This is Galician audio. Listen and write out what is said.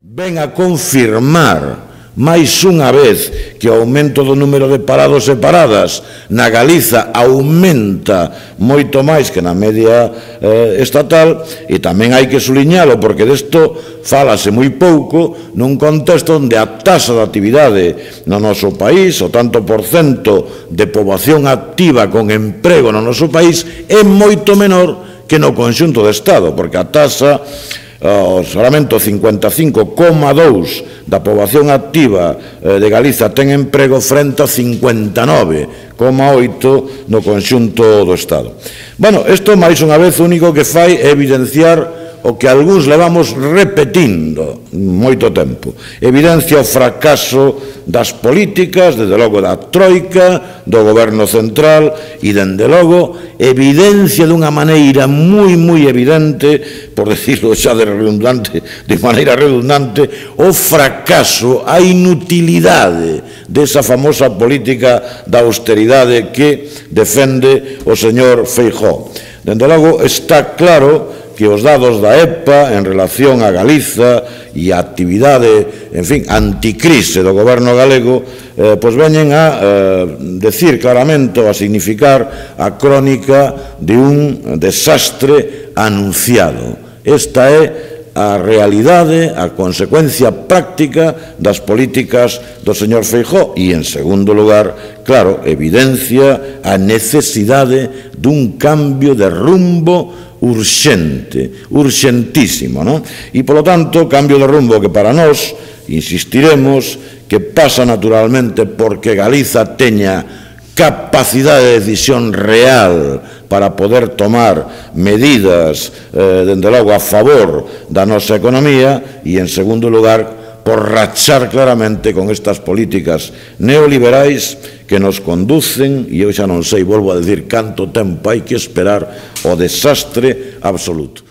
ven a confirmar máis unha vez que o aumento do número de parados e paradas na Galiza aumenta moito máis que na media estatal, e tamén hai que suliñalo porque desto fálase moi pouco nun contexto onde a taxa de actividade no noso país, o tanto por cento de poboación activa con emprego no noso país é moito menor que no conxunto do Estado, porque a taxa solamente o 55,2% da poboación activa de Galiza ten emprego frente ao 59,8% no conxunto do Estado. Bueno, isto, máis unha vez, o único que fai é evidenciar o que algúns levamos repetindo moito tempo. Evidencia o fracaso das políticas, desde logo da Troika, do Goberno Central, e, dende logo, evidencia dunha maneira moi evidente, por decirlo xa de maneira redundante, o fracaso, a inutilidade desa famosa política da austeridade que defende o señor Feijóo. Dende logo, está claro que os dados da EPA en relación a Galiza e a actividade, en fin, anticrise do goberno galego, pois veñen a decir claramente ou a significar a crónica de un desastre anunciado. Esta é a realidade, a consecuencia práctica das políticas do señor Feijóo e, en segundo lugar, claro, evidencia a necesidade dun cambio de rumbo urxente, urxentísimo, non? E, polo tanto, cambio de rumbo que para nós, insistiremos, que pasa naturalmente porque Galiza teña capacidade de decisión real para poder tomar medidas, dende logo, a favor da nosa economía e, en segundo lugar, por rachar claramente con estas políticas neoliberais que nos conducen, e eu xa non sei, volvo a decir, canto tempo hai que esperar, o desastre absoluto.